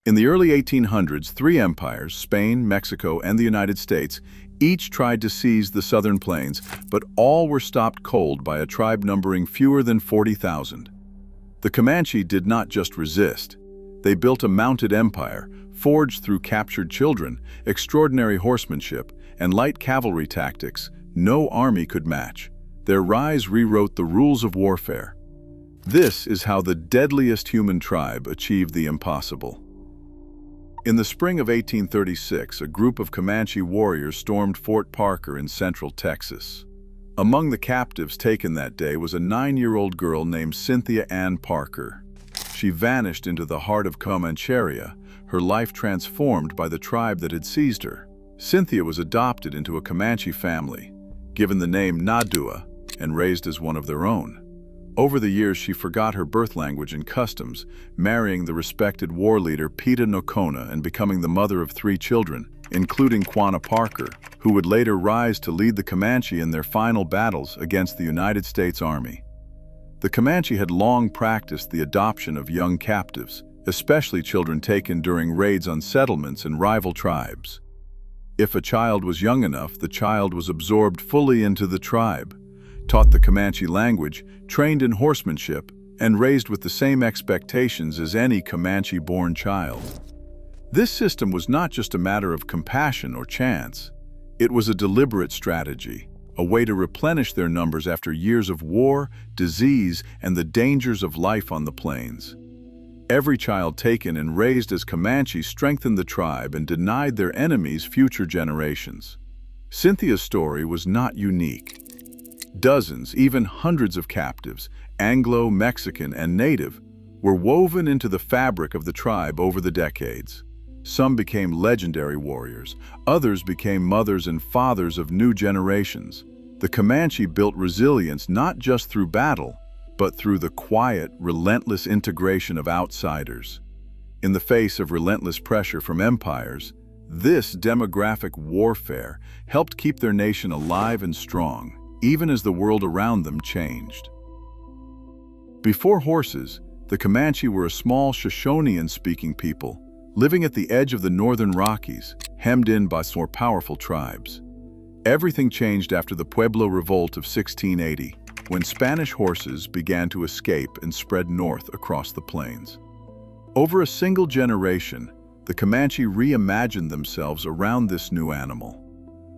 In the early 1800s, three empires, Spain, Mexico, and the United States, each tried to seize the southern plains, but all were stopped cold by a tribe numbering fewer than 40,000. The Comanche did not just resist. They built a mounted empire, forged through captured children, extraordinary horsemanship, and light cavalry tactics no army could match. Their rise rewrote the rules of warfare. This is how the deadliest human tribe achieved the impossible. In the spring of 1836, a group of Comanche warriors stormed Fort Parker in central Texas. Among the captives taken that day was a 9-year-old girl named Cynthia Ann Parker. She vanished into the heart of Comancheria, her life transformed by the tribe that had seized her. Cynthia was adopted into a Comanche family, given the name Nadua, and raised as one of their own. Over the years, she forgot her birth language and customs, marrying the respected war leader Peta Nocona and becoming the mother of 3 children, including Quanah Parker, who would later rise to lead the Comanche in their final battles against the United States Army. The Comanche had long practiced the adoption of young captives, especially children taken during raids on settlements and rival tribes. If a child was young enough, the child was absorbed fully into the tribe, taught the Comanche language, trained in horsemanship, and raised with the same expectations as any Comanche-born child. This system was not just a matter of compassion or chance. It was a deliberate strategy, a way to replenish their numbers after years of war, disease, and the dangers of life on the plains. Every child taken and raised as Comanche strengthened the tribe and denied their enemies future generations. Cynthia's story was not unique. Dozens, even hundreds of captives, Anglo, Mexican, and Native, were woven into the fabric of the tribe over the decades. Some became legendary warriors, others became mothers and fathers of new generations. The Comanche built resilience not just through battle, but through the quiet, relentless integration of outsiders. In the face of relentless pressure from empires, this demographic warfare helped keep their nation alive and strong, even as the world around them changed. Before horses, the Comanche were a small Shoshonean-speaking people, living at the edge of the northern Rockies, hemmed in by more powerful tribes. Everything changed after the Pueblo Revolt of 1680, when Spanish horses began to escape and spread north across the plains. Over a single generation, the Comanche reimagined themselves around this new animal.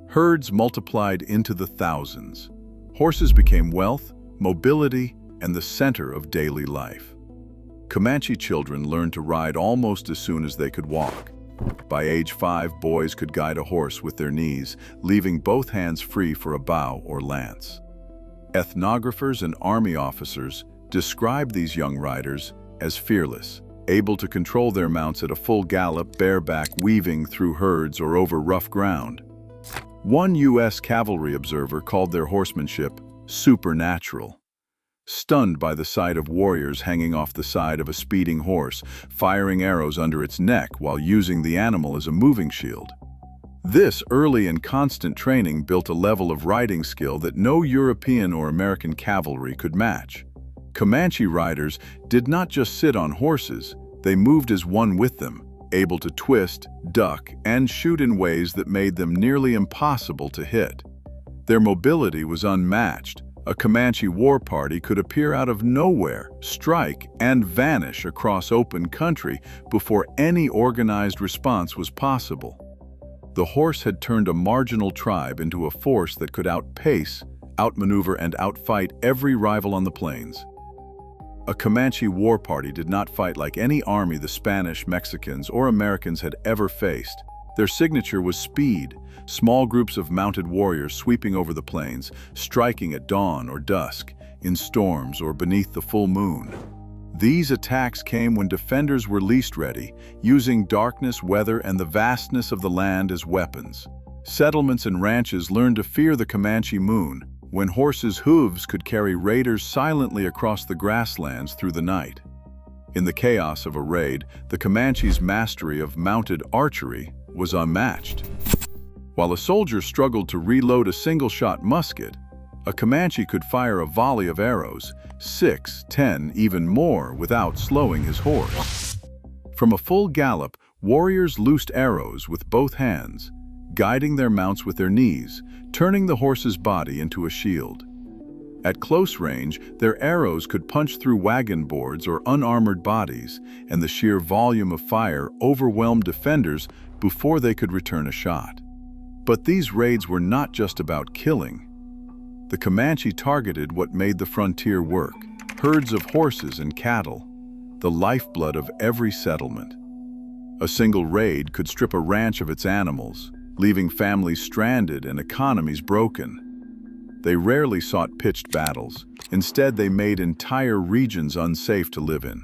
Herds multiplied into the thousands. Horses became wealth, mobility, and the center of daily life. Comanche children learned to ride almost as soon as they could walk. By age 5, boys could guide a horse with their knees, leaving both hands free for a bow or lance. Ethnographers and army officers described these young riders as fearless, able to control their mounts at a full gallop, bareback, weaving through herds or over rough ground. One U.S. cavalry observer called their horsemanship supernatural. Stunned by the sight of warriors hanging off the side of a speeding horse, firing arrows under its neck while using the animal as a moving shield. This early and constant training built a level of riding skill that no European or American cavalry could match. Comanche riders did not just sit on horses, they moved as one with them, able to twist, duck, and shoot in ways that made them nearly impossible to hit. Their mobility was unmatched. A Comanche war party could appear out of nowhere, strike, and vanish across open country before any organized response was possible. The horse had turned a marginal tribe into a force that could outpace, outmaneuver, and outfight every rival on the plains. A Comanche war party did not fight like any army the Spanish, Mexicans, or Americans had ever faced. Their signature was speed, small groups of mounted warriors sweeping over the plains, striking at dawn or dusk, in storms or beneath the full moon. These attacks came when defenders were least ready, using darkness, weather, and the vastness of the land as weapons. Settlements and ranches learned to fear the Comanche moon, when horses' hooves could carry raiders silently across the grasslands through the night. In the chaos of a raid, the Comanche's mastery of mounted archery was unmatched. While a soldier struggled to reload a single-shot musket, a Comanche could fire a volley of arrows, 6, 10, even more, without slowing his horse. From a full gallop, warriors loosed arrows with both hands, guiding their mounts with their knees, turning the horse's body into a shield. At close range, their arrows could punch through wagon boards or unarmored bodies, and the sheer volume of fire overwhelmed defenders before they could return a shot. But these raids were not just about killing. The Comanche targeted what made the frontier work: herds of horses and cattle, the lifeblood of every settlement. A single raid could strip a ranch of its animals, leaving families stranded and economies broken. They rarely sought pitched battles. Instead, they made entire regions unsafe to live in.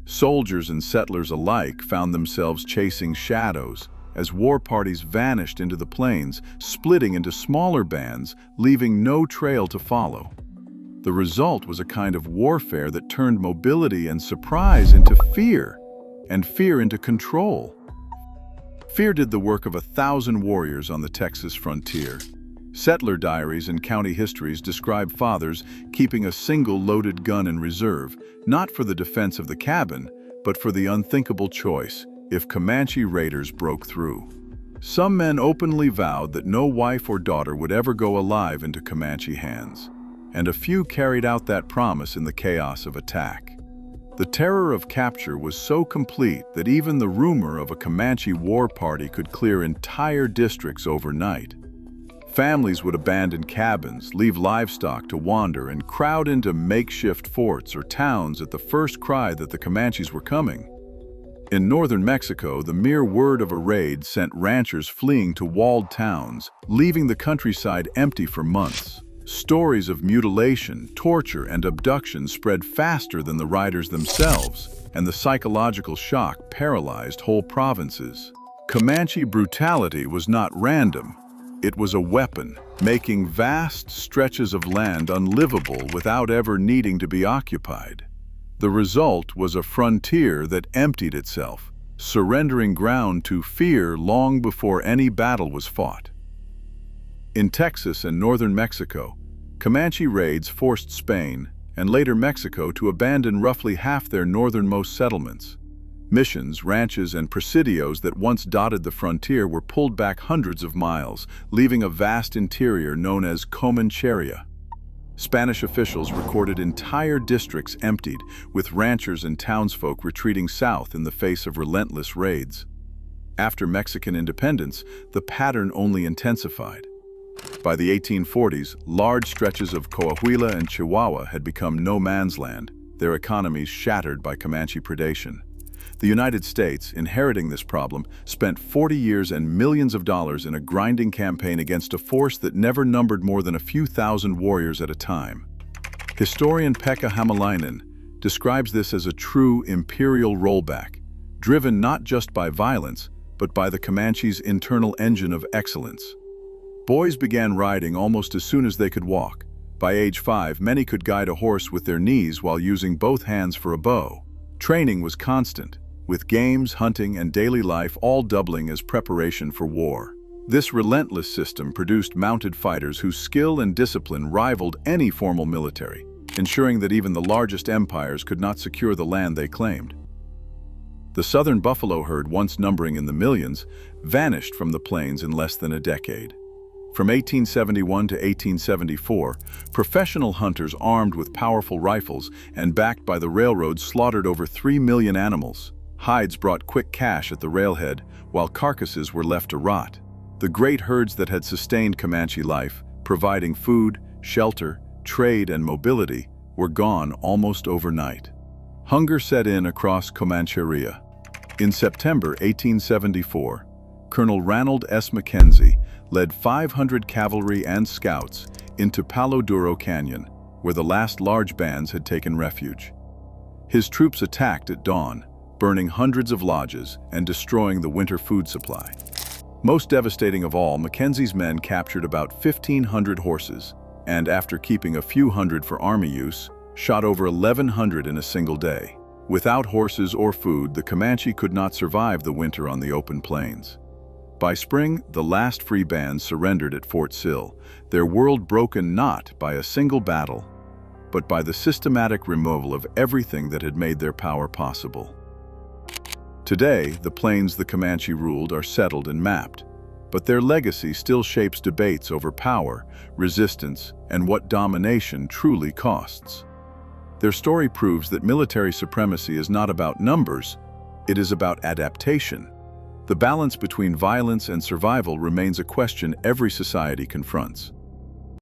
Soldiers and settlers alike found themselves chasing shadows as war parties vanished into the plains, splitting into smaller bands, leaving no trail to follow. The result was a kind of warfare that turned mobility and surprise into fear, and fear into control. Fear did the work of 1,000 warriors on the Texas frontier. Settler diaries and county histories describe fathers keeping a single loaded gun in reserve, not for the defense of the cabin, but for the unthinkable choice if Comanche raiders broke through. Some men openly vowed that no wife or daughter would ever go alive into Comanche hands, and a few carried out that promise in the chaos of attack. The terror of capture was so complete that even the rumor of a Comanche war party could clear entire districts overnight. Families would abandon cabins, leave livestock to wander, and crowd into makeshift forts or towns at the first cry that the Comanches were coming. In northern Mexico, the mere word of a raid sent ranchers fleeing to walled towns, leaving the countryside empty for months. Stories of mutilation, torture, and abduction spread faster than the riders themselves, and the psychological shock paralyzed whole provinces. Comanche brutality was not random. It was a weapon, making vast stretches of land unlivable without ever needing to be occupied. The result was a frontier that emptied itself, surrendering ground to fear long before any battle was fought. In Texas and northern Mexico, Comanche raids forced Spain and later Mexico to abandon roughly half their northernmost settlements. Missions, ranches, and presidios that once dotted the frontier were pulled back hundreds of miles, leaving a vast interior known as Comancheria. Spanish officials recorded entire districts emptied, with ranchers and townsfolk retreating south in the face of relentless raids. After Mexican independence, the pattern only intensified. By the 1840s, large stretches of Coahuila and Chihuahua had become no man's land, their economies shattered by Comanche predation. The United States, inheriting this problem, spent 40 years and millions of dollars in a grinding campaign against a force that never numbered more than a few thousand warriors at a time. Historian Pekka Hämäläinen describes this as a true imperial rollback, driven not just by violence, but by the Comanche's internal engine of excellence. Boys began riding almost as soon as they could walk. By age 5, many could guide a horse with their knees while using both hands for a bow. Training was constant, with games, hunting, and daily life all doubling as preparation for war. This relentless system produced mounted fighters whose skill and discipline rivaled any formal military, ensuring that even the largest empires could not secure the land they claimed. The southern buffalo herd, once numbering in the millions, vanished from the plains in less than a decade. From 1871 to 1874, professional hunters armed with powerful rifles and backed by the railroads slaughtered over 3 million animals. Hides brought quick cash at the railhead, while carcasses were left to rot. The great herds that had sustained Comanche life, providing food, shelter, trade, and mobility, were gone almost overnight. Hunger set in across Comancheria. In September 1874, Colonel Ranald S. Mackenzie led 500 cavalry and scouts into Palo Duro Canyon, where the last large bands had taken refuge. His troops attacked at dawn, burning hundreds of lodges and destroying the winter food supply. Most devastating of all, Mackenzie's men captured about 1,500 horses, and after keeping a few hundred for army use, shot over 1,100 in a single day. Without horses or food, the Comanche could not survive the winter on the open plains. By spring, the last free bands surrendered at Fort Sill, their world broken not by a single battle, but by the systematic removal of everything that had made their power possible. Today, the plains the Comanche ruled are settled and mapped, but their legacy still shapes debates over power, resistance, and what domination truly costs. Their story proves that military supremacy is not about numbers, it is about adaptation. The balance between violence and survival remains a question every society confronts.